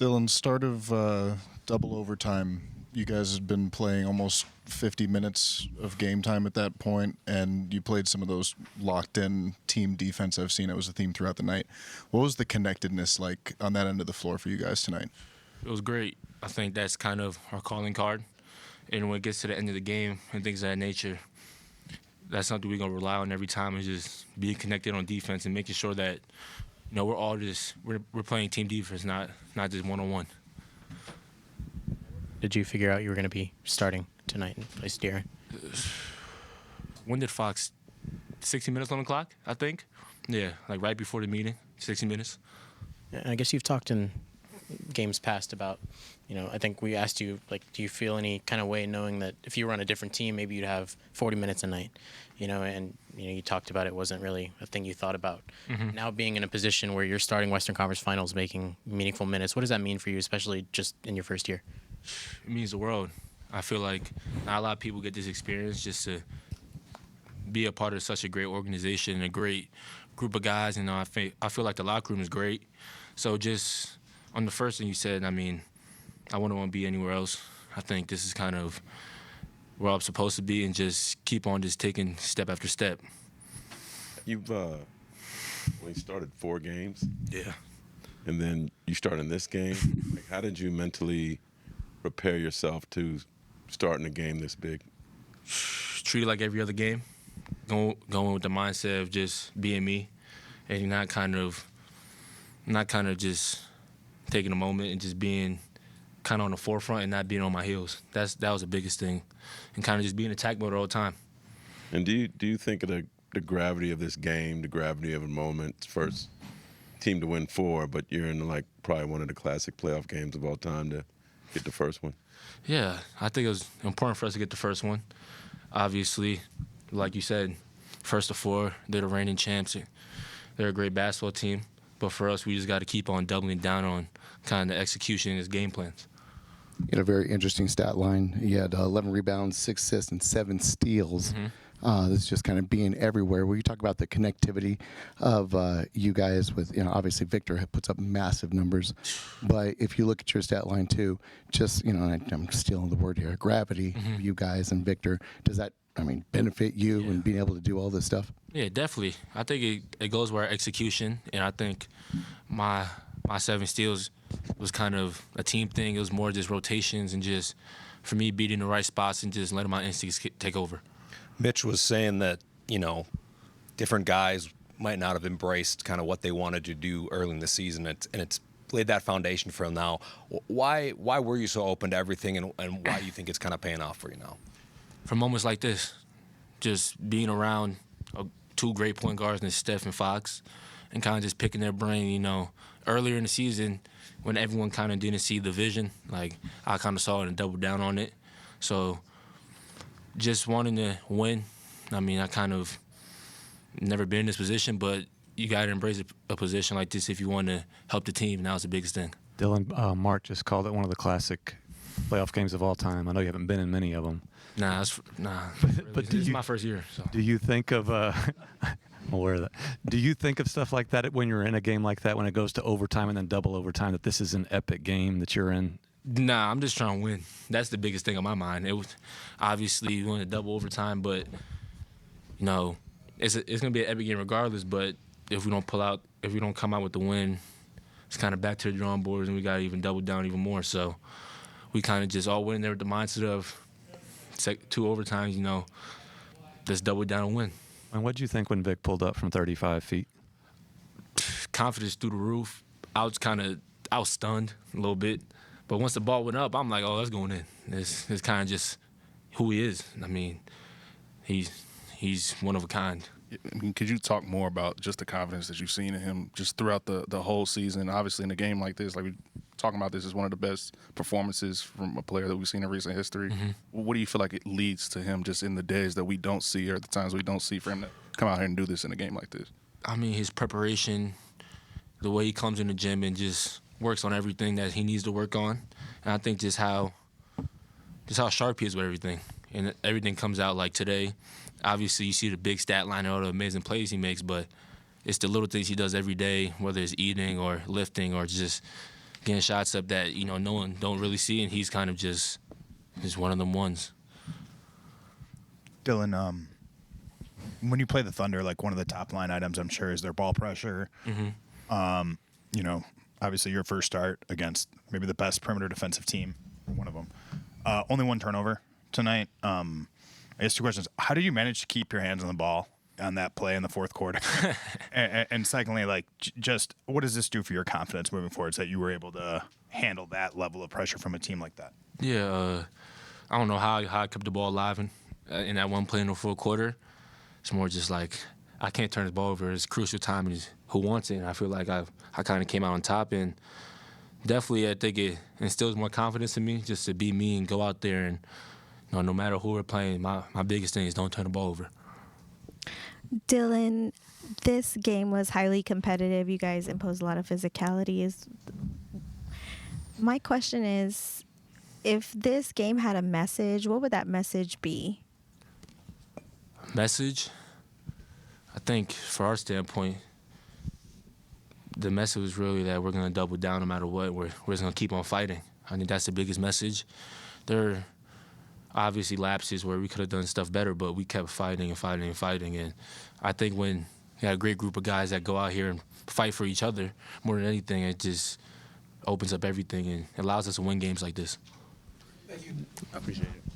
Dylan, start of double overtime, you guys had been playing almost 50 minutes of game time at that point, and you played some of those locked-in team defense I've seen. It was a theme throughout the night. What was the connectedness like on that end of the floor for you guys tonight? It was great. I think that's kind of our calling card. And when it gets to the end of the game and things of that nature, that's something we're going to rely on every time, is just being connected on defense and making sure that, we're all just we're playing team defense, not just one-on-one. Did you figure out you were going to be starting tonight in place of De'Aaron? When did Fox? 60 minutes on the clock, I think. Yeah, like right before the meeting, 60 minutes. And I guess you've talked in games past about, I think we asked you, do you feel any kind of way knowing that if you were on a different team, maybe you'd have 40 minutes a night, and you talked about it wasn't really a thing you thought about. Mm-hmm. Now being in a position where you're starting Western Conference Finals, making meaningful minutes, what does that mean for you, especially just in your first year? It means the world. I feel like not a lot of people get this experience just to be a part of such a great organization and a great group of guys. I feel like the locker room is great. So just on the first thing you said, I wouldn't want to be anywhere else. I think this is kind of where I'm supposed to be, and just keep on just taking step after step. You've only started 4 games. Yeah. And then you start in this game. How did you mentally prepare yourself to start in a game this big? Treat it like every other game. Going with the mindset of just being me, and not kind of just taking a moment and just being kind of on the forefront and not being on my heels. That was the biggest thing, and kind of just being attack mode all the time. And do you think of the gravity of this game, the gravity of a moment? It's first team to win 4, but you're in probably one of the classic playoff games of all time to get the first one. Yeah, I think it was important for us to get the first one. Obviously, like you said, first of 4, they're the reigning champs. They're a great basketball team. But for us, we just got to keep on doubling down on kind of the execution of his game plans. You had a very interesting stat line. You had 11 rebounds, 6 assists, and 7 steals. Mm-hmm. That's just kind of being everywhere. Will you talk about the connectivity of you guys with, obviously Victor puts up massive numbers. But if you look at your stat line too, just, I'm stealing the word here, gravity, Mm-hmm. you guys and Victor, does that, benefit you in being able to do all this stuff? Yeah, definitely. I think it goes with our execution, and I think my 7 steals was kind of a team thing. It was more just rotations and just, for me, beating the right spots and just letting my instincts take over. Mitch was saying that, different guys might not have embraced kind of what they wanted to do early in the season, and it's laid that foundation for him now. Why were you so open to everything, and why do you think it's kind of paying off for you now? For moments like this, just being around 2 great point guards in Steph and Fox, and kind of just picking their brain, earlier in the season when everyone kind of didn't see the vision, I kind of saw it and doubled down on it. So just wanting to win. I kind of never been in this position, but you got to embrace a position like this if you want to help the team. Now it's the biggest thing. Dylan, Mark just called it one of the classic playoff games of all time. I know you haven't been in many of them. Nah. But this is my first year. So. Do you think of I'm aware of that. Do you think of stuff like that when you're in a game like that, when it goes to overtime and then double overtime, that this is an epic game that you're in? Nah, I'm just trying to win. That's the biggest thing on my mind. It was obviously we went to double overtime, but it's gonna be an epic game regardless. But if we don't come out with the win, it's kind of back to the drawing boards, and we got to even double down even more. So we kind of just all went in there with the mindset of 2 overtimes. Let's double down and win. And what did you think when Vic pulled up from 35 feet? Confidence through the roof. I was stunned a little bit. But once the ball went up, I'm like, oh, that's going in. It's kind of just who he is. He's one of a kind. Could you talk more about just the confidence that you've seen in him just throughout the whole season? Obviously, in a game like this, we're talking about, this is one of the best performances from a player that we've seen in recent history. Mm-hmm. What do you feel like it leads to him just in the days that we don't see, or the times we don't see, for him to come out here and do this in a game like this? His preparation, the way he comes in the gym and just works on everything that he needs to work on. And I think just how sharp he is with everything. And everything comes out like today. Obviously, you see the big stat line and all the amazing plays he makes, but it's the little things he does every day, whether it's eating or lifting or just getting shots up that no one don't really see, and he's kind of just one of them ones. Dylan, when you play the Thunder, like one of the top line items, I'm sure, is their ball pressure. Mm-hmm. Obviously your first start against maybe the best perimeter defensive team, one of them. Only one turnover tonight. I guess 2 questions. How did you manage to keep your hands on the ball on that play in the fourth quarter? and secondly, like, just what does this do for your confidence moving forward, so that you were able to handle that level of pressure from a team like that? Yeah, I don't know how I kept the ball alive in that one play in the fourth quarter. It's more just like I can't turn the ball over. It's crucial time, and it's who wants it. And I feel like I kind of came out on top, and definitely I think it instills more confidence in me just to be me and go out there and no matter who we're playing, my biggest thing is don't turn the ball over. Dylan, this game was highly competitive. You guys imposed a lot of physicality. My question is, if this game had a message, what would that message be? Message? I think for our standpoint, the message was really that we're going to double down no matter what. We're just going to keep on fighting. I think that's the biggest message. There are obviously lapses where we could have done stuff better, but we kept fighting and fighting and fighting. And I think when you got a great group of guys that go out here and fight for each other more than anything, it just opens up everything and allows us to win games like this. Thank you. I appreciate it.